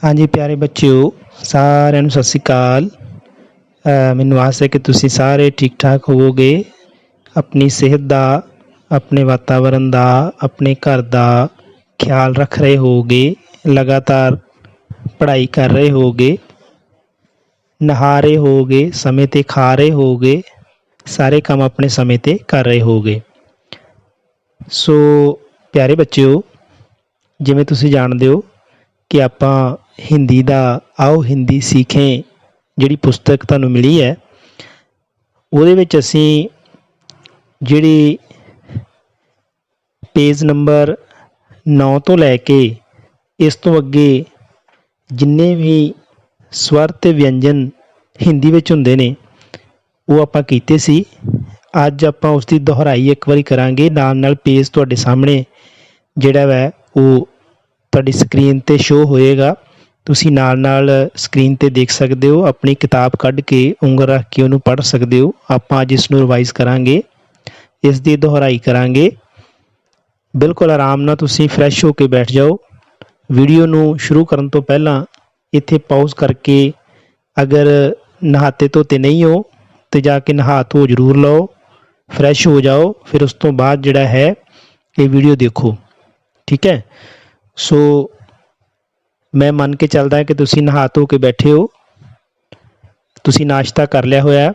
हाँ जी प्यारे बच्चों साਰਿਆਂ ਨੂੰ ਸਤਿ ਸ਼੍ਰੀ ਅਕਾਲ। ਮੈਨੂੰ ਆਸ ਹੈ ਕਿ ਤੁਸੀਂ ਸਾਰੇ ਠੀਕ ਠਾਕ ਹੋਵੋਗੇ। ਆਪਣੀ ਸਿਹਤ ਦਾ, ਆਪਣੇ ਵਾਤਾਵਰਨ ਦਾ, ਆਪਣੇ ਘਰ ਦਾ ਖਿਆਲ ਰੱਖ ਰਹੇ ਹੋਵੋਗੇ। ਲਗਾਤਾਰ ਪੜ੍ਹਾਈ ਕਰ ਰਹੇ ਹੋਵੋਗੇ, ਨਹਾ ਰਹੇ ਹੋਵੋਗੇ, ਸਮੇਂ 'ਤੇ ਖਾ ਰਹੇ ਹੋਵੋਗੇ, ਸਾਰੇ ਕੰਮ ਆਪਣੇ ਸਮੇਂ 'ਤੇ ਕਰ ਰਹੇ ਹੋਵੋਗੇ। ਸੋ ਪਿਆਰੇ ਬੱਚਿਓ, ਜਿਵੇਂ ਤੁਸੀਂ ਜਾਣਦੇ ਹੋ ਕਿ ਆਪਾਂ ਹਿੰਦੀ ਦਾ ਆਓ ਹਿੰਦੀ ਸਿੱਖੇ ਜਿਹੜੀ ਪੁਸਤਕ ਤੁਹਾਨੂੰ ਮਿਲੀ ਹੈ, ਉਹਦੇ ਵਿੱਚ ਅਸੀਂ ਜਿਹੜੀ ਪੇਜ ਨੰਬਰ 9 ਤੋਂ ਲੈ ਕੇ ਇਸ ਤੋਂ ਅੱਗੇ ਜਿੰਨੇ ਵੀ ਸਵਰ ਅਤੇ ਵਿਅੰਜਨ ਹਿੰਦੀ ਵਿੱਚ ਹੁੰਦੇ ਨੇ ਉਹ ਆਪਾਂ ਕੀਤੇ ਸੀ। ਅੱਜ ਆਪਾਂ ਉਸ ਦੀ ਦੁਹਰਾਈ ਇੱਕ ਵਾਰੀ ਕਰਾਂਗੇ। ਨਾਲ ਨਾਲ ਪੇਜ ਤੁਹਾਡੇ ਸਾਹਮਣੇ ਜਿਹੜਾ ਵੈ ਉਹ ਤੁਹਾਡੀ ਸਕਰੀਨ 'ਤੇ ਸ਼ੋਅ ਹੋਏਗਾ। ਤੁਸੀਂ ਨਾਲ ਨਾਲ ਸਕਰੀਨ 'ਤੇ ਦੇਖ ਸਕਦੇ ਹੋ, ਆਪਣੀ ਕਿਤਾਬ ਕੱਢ ਕੇ ਉਂਗਲ ਰੱਖ ਕੇ ਉਹਨੂੰ ਪੜ੍ਹ ਸਕਦੇ ਹੋ। ਆਪਾਂ ਅੱਜ ਇਸ ਨੂੰ ਰਿਵਾਈਜ਼ ਕਰਾਂਗੇ, ਇਸ ਦੀ ਦੁਹਰਾਈ ਕਰਾਂਗੇ। ਬਿਲਕੁਲ ਆਰਾਮ ਨਾਲ ਤੁਸੀਂ ਫਰੈਸ਼ ਹੋ ਕੇ ਬੈਠ ਜਾਓ। ਵੀਡੀਓ ਨੂੰ ਸ਼ੁਰੂ ਕਰਨ ਤੋਂ ਪਹਿਲਾਂ ਇੱਥੇ ਪਾਊਜ਼ ਕਰਕੇ ਅਗਰ ਨਹਾਤੇ ਧੋਤੇ ਨਹੀਂ ਹੋ ਤਾਂ ਜਾ ਕੇ ਨਹਾ ਧੋ ਜ਼ਰੂਰ ਲਓ, ਫਰੈਸ਼ ਹੋ ਜਾਓ। ਫਿਰ ਉਸ ਤੋਂ ਬਾਅਦ ਜਿਹੜਾ ਹੈ ਇਹ ਵੀਡੀਓ ਦੇਖੋ, ਠੀਕ ਹੈ। ਸੋ ਮੈਂ ਮੰਨ ਕੇ ਚੱਲਦਾ ਕਿ ਤੁਸੀਂ ਨਹਾ ਧੋ ਕੇ ਬੈਠੇ ਹੋ, ਤੁਸੀਂ ਨਾਸ਼ਤਾ ਕਰ ਲਿਆ ਹੋਇਆ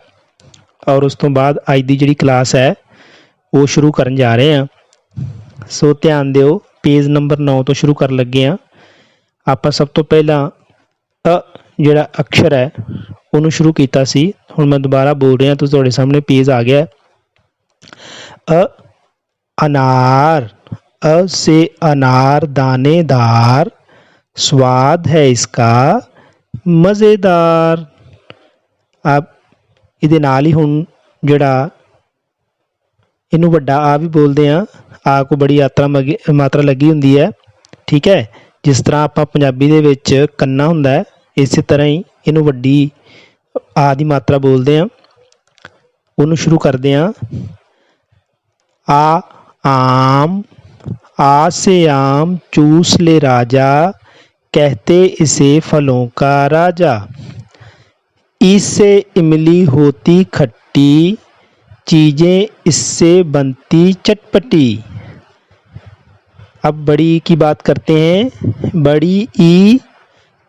ਔਰ ਉਸ ਤੋਂ ਬਾਅਦ ਅੱਜ ਦੀ ਜਿਹੜੀ ਕਲਾਸ ਹੈ ਉਹ ਸ਼ੁਰੂ ਕਰਨ ਜਾ ਰਹੇ ਹਾਂ। ਸੋ ਧਿਆਨ ਦਿਓ, ਪੇਜ ਨੰਬਰ 9 ਤੋਂ ਸ਼ੁਰੂ ਕਰਨ ਲੱਗੇ ਹਾਂ। ਆਪਾਂ ਸਭ ਤੋਂ ਪਹਿਲਾਂ ਜਿਹੜਾ ਅਕਸ਼ਰ ਹੈ ਉਹਨੂੰ ਸ਼ੁਰੂ ਕੀਤਾ ਸੀ। ਹੁਣ ਮੈਂ ਦੁਬਾਰਾ ਬੋਲ ਰਿਹਾ, ਤੁਸੀਂ ਤੁਹਾਡੇ ਸਾਹਮਣੇ ਪੇਜ ਆ ਗਿਆ। अनार, अ से अनार दानेदार, स्वाद है इसका मज़ेदार। आप ਇਹਦੇ ਨਾਲ ਹੀ ਹੁਣ ਜਿਹੜਾ ਇਹਨੂੰ ਵੱਡਾ ਆ ਵੀ ਬੋਲਦੇ ਹਾਂ। ਆ ਕੋ ਬੜੀ ਮਾਤਰਾ ਲੱਗੀ ਹੁੰਦੀ ਹੈ, ਠੀਕ ਹੈ। ਜਿਸ ਤਰ੍ਹਾਂ ਆਪਾਂ ਪੰਜਾਬੀ ਦੇ ਵਿੱਚ ਕੰਨਾ ਹੁੰਦਾ ਹੈ, ਇਸੇ ਤਰ੍ਹਾਂ ਹੀ ਇਹਨੂੰ ਵੱਡੀ ਆ ਦੀ ਮਾਤਰਾ ਬੋਲਦੇ ਹਾਂ। ਉਹਨੂੰ ਸ਼ੁਰੂ ਕਰਦੇ ਹਾਂ। आम, आ से आम चूस ले राजा, कहते इसे फलों का राजा। इससे इमली होती खट्टी, चीज़ें इससे बनती चटपटी। अब बड़ी की बात करते हैं। बड़ी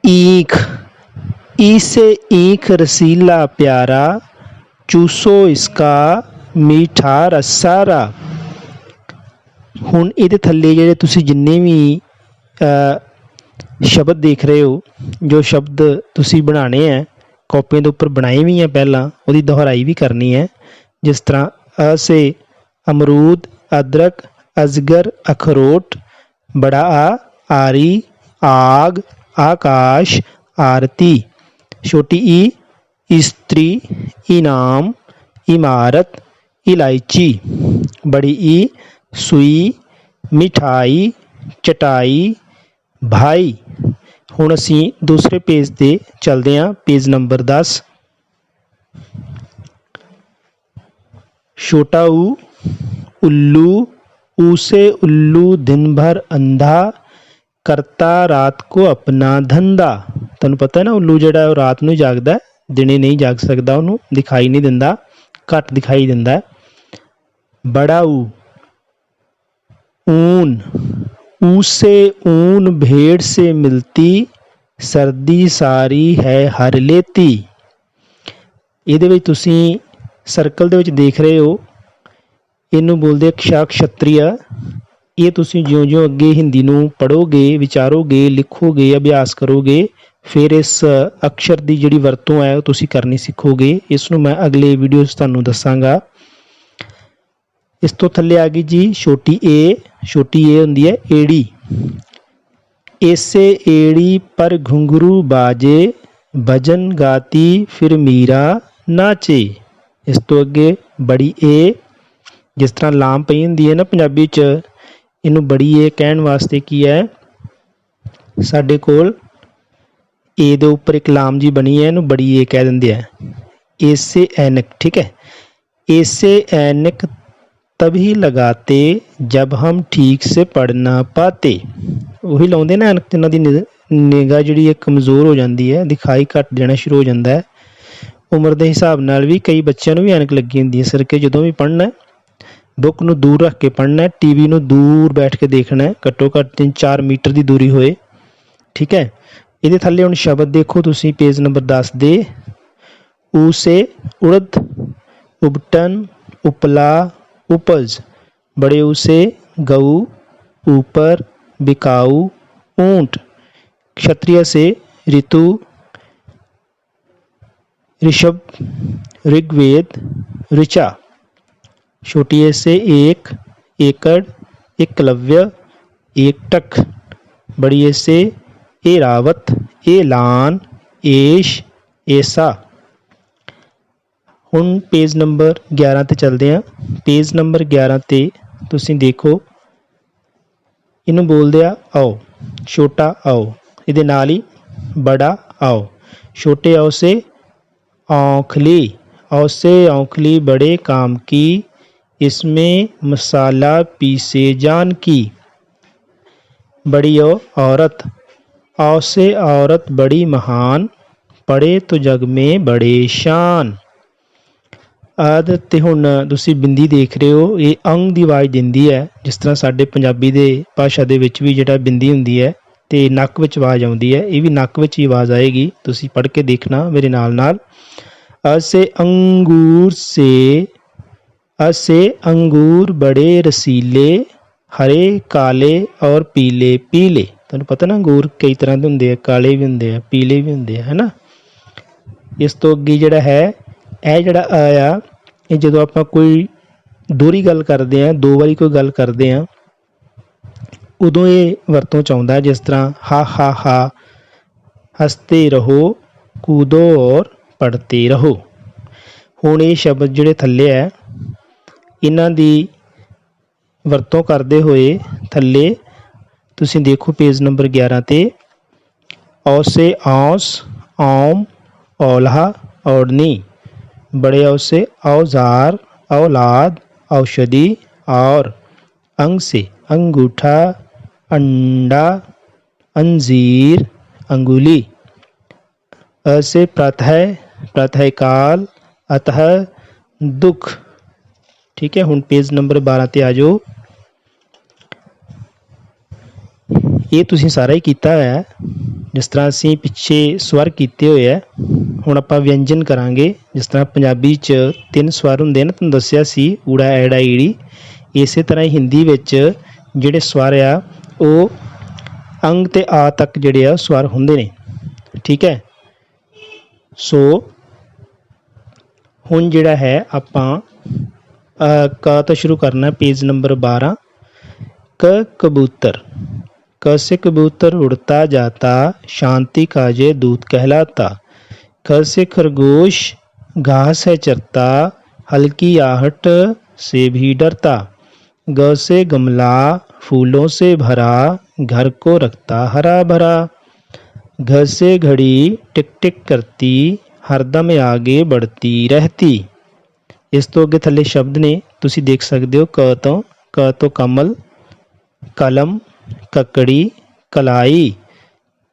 ईख, ई से ईख रसीला प्यारा, चूसो इसका मीठा रस सारा। ਹੁਣ ਇਹਦੇ ਥੱਲੇ ਜਿਹੜੇ ਤੁਸੀਂ ਜਿੰਨੇ ਵੀ ਸ਼ਬਦ ਦੇਖ ਰਹੇ ਹੋ, ਜੋ ਸ਼ਬਦ ਤੁਸੀਂ ਬਣਾਉਣੇ ਹੈ, ਕਾਪੀਆਂ ਦੇ ਉੱਪਰ ਬਣਾਏ ਵੀ ਹੈ ਪਹਿਲਾਂ, ਉਹਦੀ ਦੁਹਰਾਈ ਵੀ ਕਰਨੀ ਹੈ। ਜਿਸ ਤਰ੍ਹਾਂ ਅ ਸੇ ਅਮਰੂਦ, ਅਦਰਕ, ਅਜਗਰ, ਅਖਰੋਟ। ਬੜਾ ਆ ਆਰੀ, ਆਗ, ਆਕਾਸ਼, ਆਰਤੀ। ਛੋਟੀ ਈ ਇਸਤਰੀ, इनाम, इमारत, इलायची। बड़ी ई सूई, मिठाई, चटाई, भाई। ਹੁਣ ਅਸੀਂ ਦੂਸਰੇ ਪੇਜ 'ਤੇ ਚੱਲਦੇ ਹਾਂ। Page number 10। छोटा ऊ, उल्लू, ऊ से उल्लू दिन भर अंधा, करता रात को अपना धंधा। ਤੁਹਾਨੂੰ ਪਤਾ ਹੈ ਨਾ, ਉੱਲੂ ਜਿਹੜਾ ਉਹ ਰਾਤ ਨੂੰ ਜਾਗਦਾ, ਦਿਨੇ ਨਹੀਂ ਜਾਗ ਸਕਦਾ, ਉਹਨੂੰ ਦਿਖਾਈ ਨਹੀਂ ਦਿੰਦਾ, ਘੱਟ ਦਿਖਾਈ ਦਿੰਦਾ। बड़ा ऊन, ऊ से ऊन भेड़ से मिलती, सर्दी सारी है हर लेती। ਇਹਦੇ ਵਿੱਚ ਤੁਸੀਂ ਸਰਕਲ ਦੇ ਵਿੱਚ ਦੇਖ ਰਹੇ ਹੋ, ਇਹਨੂੰ ਬੋਲਦੇ ਕਸ਼ਤਰੀਆ। ਇਹ ਤੁਸੀਂ ਜਿਉਂ-ਜਿਉਂ ਅੱਗੇ ਹਿੰਦੀ ਨੂੰ ਪੜ੍ਹੋਗੇ, ਵਿਚਾਰੋਗੇ, ਲਿਖੋਗੇ, ਅਭਿਆਸ ਕਰੋਗੇ, ਫਿਰ ਇਸ ਅਕਸ਼ਰ ਦੀ ਜਿਹੜੀ ਵਰਤੋਂ ਹੈ ਉਹ ਤੁਸੀਂ ਕਰਨੀ ਸਿੱਖੋਗੇ। ਇਸ ਨੂੰ ਮੈਂ ਅਗਲੇ ਵੀਡੀਓ 'ਚ ਤੁਹਾਨੂੰ ਦੱਸਾਂਗਾ। ਇਸ ਤੋਂ ਥੱਲੇ ਆ ਗਈ ਜੀ ਛੋਟੀ ਏ। ਛੋਟੀ ਏ ਹੁੰਦੀ ਹੈ ਏੜੀ। ऐसे एड़ी पर घुंघरू बाजे, भजन गाती फिर मीरा नाचे। ਇਸ ਤੋਂ ਅੱਗੇ ਬੜੀ ਏ। ਜਿਸ ਤਰ੍ਹਾਂ ਲਾਮ ਪਈ ਹੁੰਦੀ ਹੈ ਨਾ ਪੰਜਾਬੀ 'ਚ, ਇਹਨੂੰ ਬੜੀ ਏ ਕਹਿਣ ਵਾਸਤੇ ਕੀ ਹੈ, ਸਾਡੇ ਕੋਲ ਏ ਦੇ ਉੱਪਰ ਇੱਕ ਲਾਮ ਜੀ ਬਣੀ ਹੈ, ਇਹਨੂੰ ਬੜੀ ਏ ਕਹਿ ਦਿੰਦੇ ਆ। ऐसे ऐनक, ठीक है। ऐसे ऐनक तभी लगाते जब हम ठीक से पढ़ ना पाते। ਉਹੀ ਲਾਉਂਦੇ ਨਾ ਐਨਕ, ਜਿਨ੍ਹਾਂ ਦੀ ਨਿਗਾਹ ਜਿਹੜੀ ਹੈ ਕਮਜ਼ੋਰ ਹੋ ਜਾਂਦੀ ਹੈ, ਦਿਖਾਈ ਘੱਟ ਜਾਣਾ ਸ਼ੁਰੂ ਹੋ ਜਾਂਦਾ ਹੈ। ਉਮਰ ਦੇ ਹਿਸਾਬ ਨਾਲ ਵੀ ਕਈ ਬੱਚਿਆਂ ਨੂੰ ਵੀ ਐਨਕ ਲੱਗੀ ਹੁੰਦੀ ਹੈ, ਇਸ ਕਰਕੇ ਜਦੋਂ ਵੀ ਪੜ੍ਹਨਾ ਬੁੱਕ ਨੂੰ ਦੂਰ ਰੱਖ ਕੇ ਪੜ੍ਹਨਾ, ਟੀਵੀ ਨੂੰ ਦੂਰ ਬੈਠ ਕੇ ਦੇਖਣਾ, ਘੱਟੋ ਘੱਟ 3-4 ਮੀਟਰ ਦੀ ਦੂਰੀ ਹੋਏ। ਠੀਕ ਹੈ। ਇਹਦੇ ਥੱਲੇ ਹੁਣ ਸ਼ਬਦ ਦੇਖੋ ਤੁਸੀਂ ਪੇਜ ਨੰਬਰ 10 ਦੇ। ਊ ਸੇ ਉੜਦ, उबटन, उपला, उपज। बड़े ऊ से गऊ, ऊपर, बिकाऊ, ऊंट। क्षत्रिय से ऋतु, ऋषभ, ऋग्वेद, ऋचा। छोटी ए से एक, एकड़, एकलव्य, एकटक। बड़ी ए से एरावत, एलान, एश, ऐसा। ਹੁਣ पेज नंबर 11 ਤੇ ਚੱਲਦੇ ਹਾਂ। पेज नंबर 11 ਤੇ ਤੁਸੀਂ ਦੇਖੋ, ਇਹਨੂੰ ਬੋਲਦੇ ਆ आओ, छोटा आओ। ਇਹਦੇ ਨਾਲ ਹੀ बड़ा आओ। छोटे आओ से औंखली, आओ से औंखली बड़े काम की, इसमें मसाला पीसे जान की। बड़ी आओ औरत, आओ से औरत बड़ी महान, पढ़े तो जग में बड़े शान। ਆਦਿ। ਅਤੇ ਹੁਣ ਤੁਸੀਂ ਬਿੰਦੀ ਦੇਖ ਰਹੇ ਹੋ, ਇਹ ਅੰਗ ਦੀ ਆਵਾਜ਼ ਦਿੰਦੀ ਹੈ, ਜਿਸ ਤਰ੍ਹਾਂ ਸਾਡੇ ਪੰਜਾਬੀ ਦੇ ਭਾਸ਼ਾ ਦੇ ਵਿੱਚ ਵੀ ਜਿਹੜਾ ਬਿੰਦੀ ਹੁੰਦੀ ਹੈ ਅਤੇ ਨੱਕ ਵਿੱਚ ਆਵਾਜ਼ ਆਉਂਦੀ ਹੈ, ਇਹ ਵੀ ਨੱਕ ਵਿੱਚ ਹੀ ਆਵਾਜ਼ ਆਏਗੀ। ਤੁਸੀਂ ਪੜ੍ਹ ਕੇ ਦੇਖਣਾ ਮੇਰੇ ਨਾਲ ਨਾਲ। ਅਸੇ ਅੰਗੂਰ ਸੇ, असे अंगूर बड़े रसीले, हरे काले और पीले पीले। ਤੁਹਾਨੂੰ ਪਤਾ ਨਾ ਅੰਗੂਰ ਕਈ ਤਰ੍ਹਾਂ ਦੇ ਹੁੰਦੇ ਆ, ਕਾਲੇ ਵੀ ਹੁੰਦੇ ਆ, ਪੀਲੇ ਵੀ ਹੁੰਦੇ ਆ, ਹੈ ਨਾ। ਇਸ ਤੋਂ ਅੱਗੇ ਜਿਹੜਾ ਹੈ, ਇਹ ਜਿਹੜਾ ਆ, ਇਹ ਜਦੋਂ ਆਪਾਂ ਕੋਈ ਦੋਹਰੀ ਗੱਲ ਕਰਦੇ ਹਾਂ, 2 ਵਾਰੀ ਕੋਈ ਗੱਲ ਕਰਦੇ ਹਾਂ, ਉਦੋਂ ਇਹ ਵਰਤੋਂ 'ਚ ਆਉਂਦਾ। ਜਿਸ ਤਰ੍ਹਾਂ ਹਾ ਹਾ ਹਾ, ਹੱਸਤੇ ਰਹੋ, ਕੂਦੋ ਔਰ ਪੜ੍ਹਤੇ ਰਹੋ। ਹੁਣ ਇਹ ਸ਼ਬਦ ਜਿਹੜੇ ਥੱਲੇ ਹੈ, ਇਹਨਾਂ ਦੀ ਵਰਤੋਂ ਕਰਦੇ ਹੋਏ ਥੱਲੇ ਤੁਸੀਂ ਦੇਖੋ पेज नंबर 11 ਤੇ औ से औंस, औम, औल्हा, औड़नी। बड़े औ से औजार, औलाद, औषधि और। अंग से अंगूठा, अंडा, अंजीर, अंगुली। अ से प्रतः, प्रातःकाल, अतः, दुख। ठीक है। ਹੁਣ पेज नंबर 12 ਤੇ ਆ ਜਾਓ। ਇਹ ਤੁਸੀਂ ਸਾਰਾ ਹੀ ਕੀਤਾ ਹੋਇਆ, ਜਿਸ ਤਰ੍ਹਾਂ ਅਸੀਂ ਪਿੱਛੇ ਸਵਰ ਕੀਤੇ ਹੋਏ ਹੈ। ਹੁਣ ਆਪਾਂ ਵਿਅੰਜਨ ਕਰਾਂਗੇ। ਜਿਸ ਤਰ੍ਹਾਂ ਪੰਜਾਬੀ 'ਚ 3 ਸਵਰ ਹੁੰਦੇ ਨੇ, ਤੁਹਾਨੂੰ ਦੱਸਿਆ ਸੀ, ਊੜਾ, ਐੜਾ, ਈੜੀ। ਇਸੇ ਤਰ੍ਹਾਂ ਹੀ ਹਿੰਦੀ ਵਿੱਚ ਜਿਹੜੇ ਸਵਰ ਆ, ਉਹ ਅੰਗ ਤੇ ਆ ਤੱਕ ਜਿਹੜੇ ਆ ਸਵਰ ਹੁੰਦੇ ਨੇ। ਠੀਕ ਹੈ। ਸੋ ਹੁਣ ਜਿਹੜਾ ਹੈ ਆਪਾਂ ਕ ਤੋਂ ਸ਼ੁਰੂ ਕਰਨਾ। Page number 12। क कबूतर, क से कबूतर उड़ता जाता, शांति का ये दूत कहलाता। ख से खरगोश, घास है चरता, हल्की आहट से भी डरता। ग से गमला, फूलों से भरा, घर को रखता हरा भरा। घ से घड़ी, टिक टिक करती, हरदम आगे बढ़ती रहती। ਇਸ ਤੋਂ ਅੱਗੇ ਥੱਲੇ ਸ਼ਬਦ ਨੇ, ਤੁਸੀਂ ਦੇਖ ਸਕਦੇ ਹੋ। ਕ ਤੋਂ ਕਮਲ, कलम, ककड़ी, कलाई।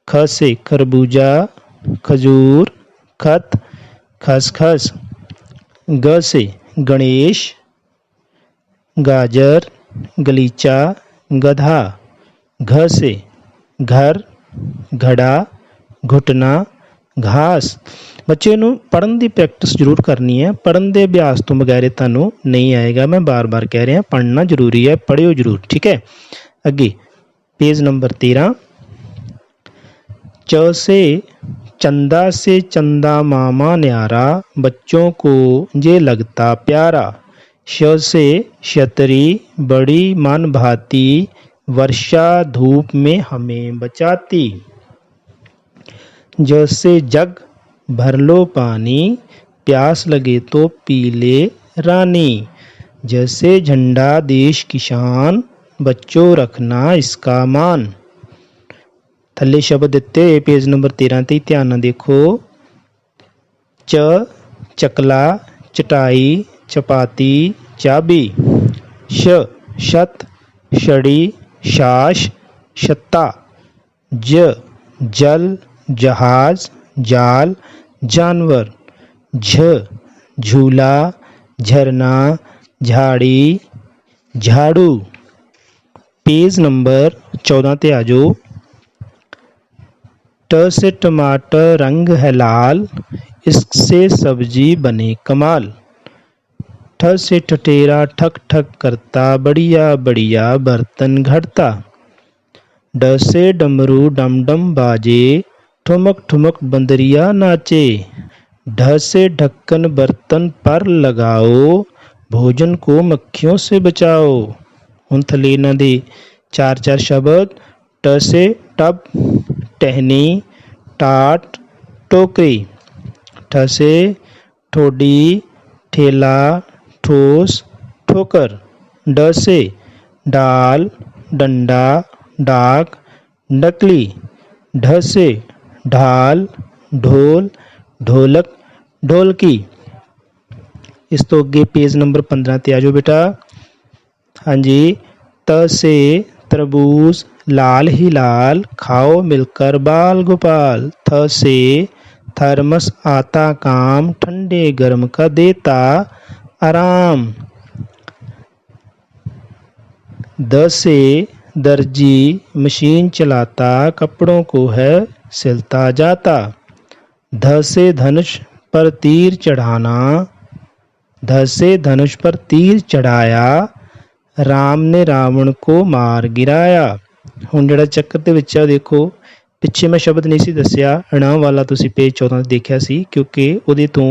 ख से खरबूजा, खजूर, खत, खसखस। ग से गणेश, गाजर, गलीचा, गधा। घ से घर, घड़ा, घुटना, घास। ਬੱਚੇ ਨੂੰ ਪੜ੍ਹਨ ਦੀ ਪ੍ਰੈਕਟਿਸ ਜ਼ਰੂਰ ਕਰਨੀ ਹੈ। ਪੜ੍ਹਨ ਦੇ ਅਭਿਆਸ ਤੋਂ ਬਗੈਰ ਤੁਹਾਨੂੰ ਨਹੀਂ ਆਏਗਾ। ਮੈਂ ਬਾਰ-ਬਾਰ ਕਹਿ ਰਿਹਾ, ਪੜ੍ਹਨਾ ਜ਼ਰੂਰੀ ਹੈ, ਪੜ੍ਹਿਓ ਜ਼ਰੂਰ। ਠੀਕ ਹੈ। ਅੱਗੇ पेज नंबर 13। च से चंदा, से चंदा मामा न्यारा, बच्चों को ये लगता प्यारा। श से छतरी, बड़ी मन भाती, वर्षा धूप में हमें बचाती। ज से जग, भर लो पानी, प्यास लगे तो पी ले रानी। जैसे झंडा देश किसान, बच्चों रखना इसका मान। थल्ले शब्द दिते पेज नंबर 13 ਤੇ ਧਿਆਨ ਨਾਲ ਦੇਖੋ। ਚ चकला, चटाई, चपाती, चाबी। श छत, छड़ी, छाछ, छत्ता। ज जल जहाज जाल जानवर। झ झूला झरना झाड़ी झाड़ू। पेज नंबर 14 ते आ जाओ। ट से टमाटर रंग है लाल, इससे सब्जी बने कमाल। ठ से ठठेरा ठक ठक करता, बढ़िया बढ़िया बर्तन घड़ता। ड से डमरू डम डम बाजे, ठुमक ठुमक बंदरिया नाचे। ढ से ढक्कन बर्तन पर लगाओ, भोजन को मक्खियों से बचाओ। हुण थल्ले इन्हां दे चार चार शब्द। ट से टब टहनी टाट टोकरी। ठ से ठोडी ठेला ठोस ठोकर। ड से डाल डंडा डाक डकली। ढ से ढाल ढोल ढोलक ढोलकी। इस तो अगे पेज नंबर 15 ते आ जाओ बेटा। हाँ जी। त से तरबूज लाल ही लाल, खाओ मिलकर बाल गोपाल। थ से थर्मस आता काम, ठंडे गर्म का देता आराम। द से दर्जी मशीन चलाता, कपड़ों को है सिलता जाता। ध से धनुष पर तीर चढ़ाना, ध से धनुष पर तीर चढ़ाया, राम ने रावण को मार गिराया। हुण जिहड़ा चक्कर दे विच आ देखो, पिछे मैं शब्द नहीं सी दस्सिया, ण वाला तुसीं पेज 14 ते देखिया सी, क्योंकि उहदे तो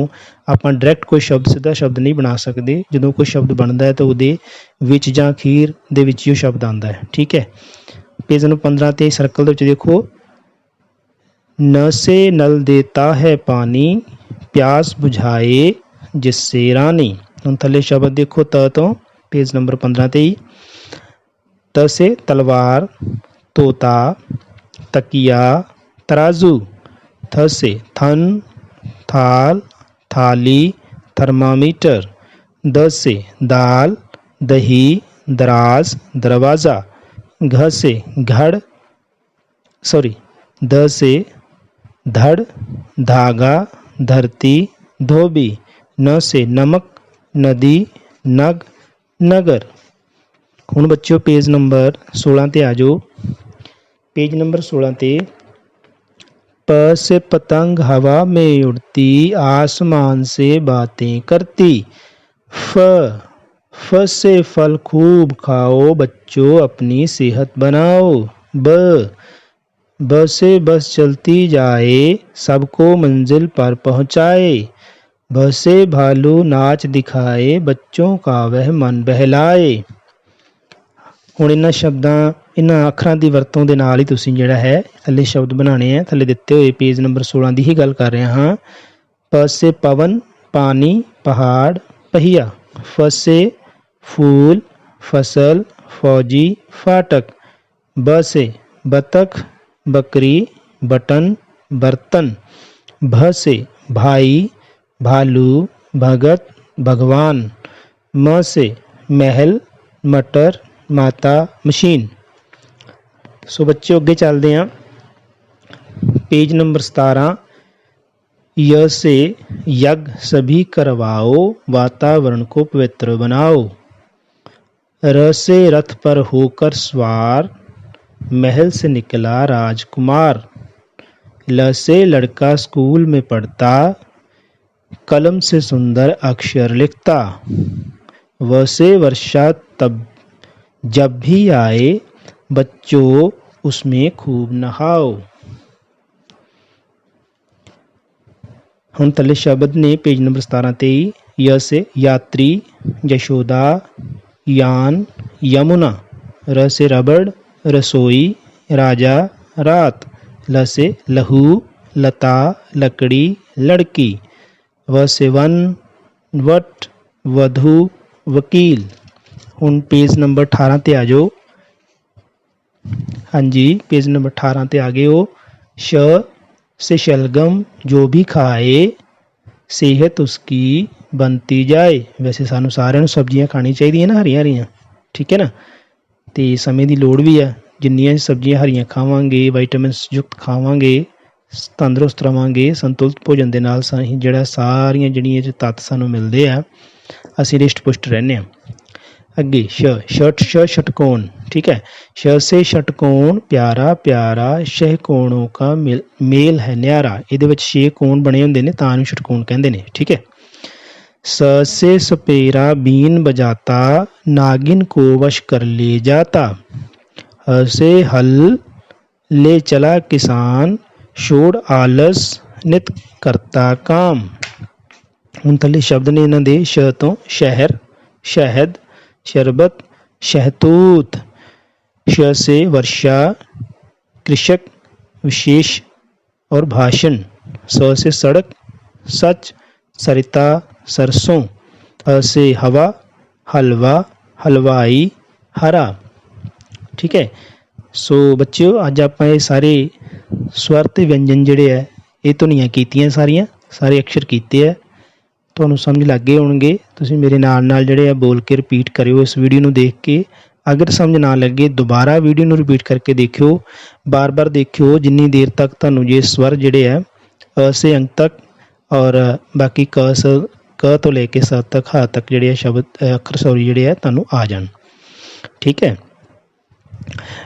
आपां डायरैक्ट कोई शब्द सीधा शब्द नहीं बना सकते। जदों कोई शब्द बनता है तो उहदे विच जां अखीर दे विच ही शब्द आंदा है। ठीक है। पेज नंबर 15 ते सर्कल दे विच देखो। न से नल देता है पानी, प्यास बुझाए जिससे रानी। हुण थल्ले शब्द देखो त तो पेज नंबर 15 ते ही। त से तलवार तोता तकिया तराजू। थ से थन थाल थाली थर्मामीटर। द से दाल दही दराज दरवाज़ा। घ से घड़ द से धड़ धागा धरती धोबी। न से नमक नदी नग नगर। हुण बच्चों पेज नंबर 16 ते आ जाओ। पेज नंबर 16 ते। प से पतंग हवा में उड़ती, आसमान से बातें करती। फ से फल खूब खाओ, बच्चों अपनी सेहत बनाओ। ब से बस चलती जाए, सबको मंजिल पर पहुँचाए। भ से भालू नाच दिखाए, बच्चों का वह मन बहलाए। हुण इन्हां शब्दां इन्हां अखरां दी वरतों दे नाल ही तुसीं जिहड़ा है थल्ले शब्द बनाने हैं। थल्ले दित्ते होए पेज नंबर 16 दी ही गल कर रहा हाँ। प से पवन पानी पहाड़ पहिया। फ से फूल फसल फौजी फाटक। ब से बतख बकरी बटन बर्तन। भ से भाई भालू भगत भगवान। म से महल मटर माता मशीन। सो बच्चे अगे चलते हैं। Page number 17। य से यज्ञ सभी करवाओ, वातावरण को पवित्र बनाओ। र से रथ पर होकर सवार, महल से निकला राजकुमार। ल से लड़का स्कूल में पढ़ता, कलम से सुंदर अक्षर लिखता। व से वर्षा तब जब भी आए, बच्चों उसमें खूब नहाओ। हुण थल्ले शब्द ने पेज नंबर 17 ते ही। य से यात्री यशोदा यान यमुना। र से रबड़ रसोई राजा रात। ल से लहू लता लकड़ी लड़की। व से वन वट वधु वकील। हुण पेज नंबर 18 ते आ जाओ। हाँ जी। पेज नंबर 18 ते आ गए हो। श से शलगम जो भी खाए, सेहत उसकी बनती जाए। वैसे सानू सारिਆਂ ਨੂੰ सब्जियां खानी चाहिए ना हरियां हरियां। ठीक है ना। ਤੇ ਸਮੇਂ ਦੀ ਲੋੜ ਵੀ ਆ। ਜਿੰਨੀਆਂ ਸਬਜ਼ੀਆਂ ਹਰੀਆਂ ਖਾਵਾਂਗੇ, ਵਿਟਾਮਿਨਸ ਯੁਕਤ ਖਾਵਾਂਗੇ, ਤੰਦਰੁਸਤ ਰਵਾਂਗੇ। ਸੰਤੁਲਿਤ ਭੋਜਨ ਦੇ ਨਾਲ ਜਿਹੜਾ ਸਾਰੀਆਂ ਜਿਹੜੀਆਂ 'ਚ ਤੱਤ ਸਾਨੂੰ ਮਿਲਦੇ ਆ, ਅਸੀਂ ਰਿਸ਼ਟ ਪੁਸ਼ਟ ਰਹਿੰਦੇ ਹਾਂ। ਅੱਗੇ षटकोण, ठीक है। श से षटकोण प्यारा प्यारा छह कोणों का मेल है न्यारा। ਇਹਦੇ ਵਿੱਚ 6 ਕੋਣ ਬਣੇ ਹੁੰਦੇ ਨੇ ਤਾਂ ਨੂੰ षटकोण ਕਹਿੰਦੇ ਨੇ, ठीक है। स से सपेरा बीन बजाता नागिन को वश कर ले जाता। ह से हल ले चला किसान छोड़ आलस नित करता काम। ਹੁਣ ਥੱਲੇ ਸ਼ਬਦ ਨੇ ਇਹਨਾਂ ਦੇ। ਸ਼ ਤੋਂ शहर, शहद, शरबत, शहतूत। श से वर्षा, कृषक, विशेष और भाषण। स से सड़क, सच, सरिता, सरसों। ह से हवा, हलवा, हलवाई, हरा, ठीक है। सो बच्चों अज आप ये सारे स्वर ते व्यंजन जिहड़े है ये धुनियां कीतियां, सारे अक्षर कीते है। ਤੁਹਾਨੂੰ ਸਮਝ ਲੱਗ ਗਏ ਹੋਣਗੇ। ਤੁਸੀਂ ਮੇਰੇ ਨਾਲ ਜਿਹੜੇ ਆ ਬੋਲ ਕੇ ਰਿਪੀਟ ਕਰਿਓ ਇਸ ਵੀਡੀਓ ਨੂੰ ਦੇਖ ਕੇ। ਅਗਰ ਸਮਝ ਨਾ ਲੱਗੇ ਦੁਬਾਰਾ ਵੀਡੀਓ ਨੂੰ ਰਿਪੀਟ ਕਰਕੇ ਦੇਖਿਓ, ਬਾਰ-ਬਾਰ ਦੇਖਿਓ ਜਿੰਨੀ ਦੇਰ ਤੱਕ ਤੁਹਾਨੂੰ ਜੇ ਸਵਰ ਜਿਹੜੇ ਆ ਅ ਸੇ ਅੰਕ ਤੱਕ ਔਰ ਬਾਕੀ ਕ ਤੋਂ ਲੈ ਕੇ ਸ ਤੱਕ ਹ ਤੱਕ ਜਿਹੜੇ ਆ ਸ਼ਬਦ ਅੱਖਰ ਜਿਹੜੇ ਆ ਤੁਹਾਨੂੰ ਆ ਜਾਣ, ਠੀਕ ਹੈ।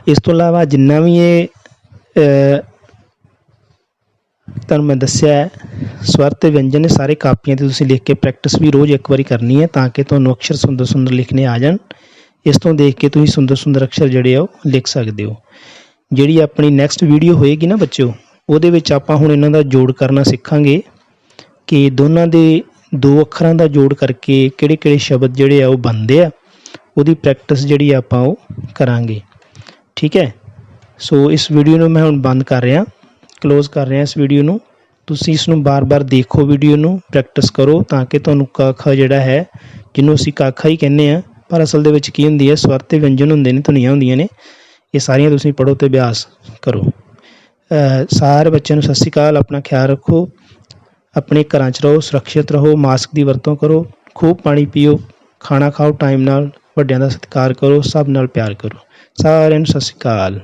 ਇਸ ਤੋਂ ਇਲਾਵਾ ਜਿੰਨਾ ਵੀ ਇਹ ਤੁਹਾਨੂੰ ਮੈਂ ਦੱਸਿਆ ਸਵਰ ਤੇ ਵਿਅੰਜਨ ਸਾਰੇ ਕਾਪੀਆਂ 'ਤੇ ਤੁਸੀਂ ਲਿਖ ਕੇ ਪ੍ਰੈਕਟਿਸ ਵੀ ਰੋਜ਼ ਇੱਕ ਵਾਰੀ ਕਰਨੀ ਹੈ ਤਾਂ ਕਿ ਤੁਹਾਨੂੰ ਅਕਸ਼ਰ ਸੁੰਦਰ ਸੁੰਦਰ ਲਿਖਣੇ ਆ ਜਾਣ। ਇਸ ਤੋਂ ਦੇਖ ਕੇ ਤੁਸੀਂ ਸੁੰਦਰ ਸੁੰਦਰ ਅਕਸ਼ਰ ਜਿਹੜੇ ਆ ਉਹ ਲਿਖ ਸਕਦੇ ਹੋ। ਜਿਹੜੀ ਆਪਣੀ ਨੈਕਸਟ ਵੀਡੀਓ ਹੋਏਗੀ ਨਾ ਬੱਚਿਓ, ਉਹਦੇ ਵਿੱਚ ਆਪਾਂ ਹੁਣ ਇਹਨਾਂ ਦਾ ਜੋੜ ਕਰਨਾ ਸਿੱਖਾਂਗੇ ਕਿ ਦੋਨਾਂ ਦੇ 2 ਅੱਖਰਾਂ ਦਾ ਜੋੜ ਕਰਕੇ ਕਿਹੜੇ ਕਿਹੜੇ ਸ਼ਬਦ ਜਿਹੜੇ ਆ ਉਹ ਬਣਦੇ ਆ। ਉਹਦੀ ਪ੍ਰੈਕਟਿਸ ਜਿਹੜੀ ਆਪਾਂ ਉਹ ਕਰਾਂਗੇ, ਠੀਕ ਹੈ। ਸੋ ਇਸ ਵੀਡੀਓ ਨੂੰ ਮੈਂ ਹੁਣ ਬੰਦ ਕਰ ਰਿਹਾ, ਕਲੋਜ਼ ਕਰ ਰਿਹਾ ਇਸ ਵੀਡੀਓ ਨੂੰ। ਤੁਸੀਂ ਇਸ ਨੂੰ ਬਾਰ-ਬਾਰ ਦੇਖੋ, ਵੀਡੀਓ ਨੂੰ ਪ੍ਰੈਕਟਿਸ ਕਰੋ ਤਾਂ ਕਿ ਤੁਹਾਨੂੰ ਕ ਖ ਜਿਹੜਾ ਹੈ, ਜਿਹਨੂੰ ਅਸੀਂ ਕ ਖ ਹੀ ਕਹਿੰਦੇ ਹਾਂ ਪਰ ਅਸਲ ਦੇ ਵਿੱਚ ਕੀ ਹੁੰਦੀ ਹੈ ਸਵਰ ਤੇ ਵਿਅੰਜਨ ਹੁੰਦੇ ਨੇ, ਧੁਨੀਆਂ ਹੁੰਦੀਆਂ ਨੇ। ਇਹ ਸਾਰੀਆਂ ਤੁਸੀਂ ਪੜ੍ਹੋ ਅਤੇ ਅਭਿਆਸ ਕਰੋ। ਸਾਰੇ ਬੱਚਿਆਂ ਨੂੰ ਸਤਿ ਸ਼੍ਰੀ ਅਕਾਲ। ਆਪਣਾ ਖਿਆਲ ਰੱਖੋ, ਆਪਣੇ ਘਰਾਂ 'ਚ ਰਹੋ, ਸੁਰੱਖਿਅਤ ਰਹੋ, ਮਾਸਕ ਦੀ ਵਰਤੋਂ ਕਰੋ, ਖੂਬ ਪਾਣੀ ਪੀਓ, ਖਾਣਾ ਖਾਓ ਟਾਈਮ ਨਾਲ, ਵੱਡਿਆਂ ਦਾ ਸਤਿਕਾਰ ਕਰੋ, ਸਭ ਨਾਲ ਪਿਆਰ ਕਰੋ। ਸਾਰਿਆਂ ਨੂੰ ਸਤਿ ਸ਼੍ਰੀ ਅਕਾਲ।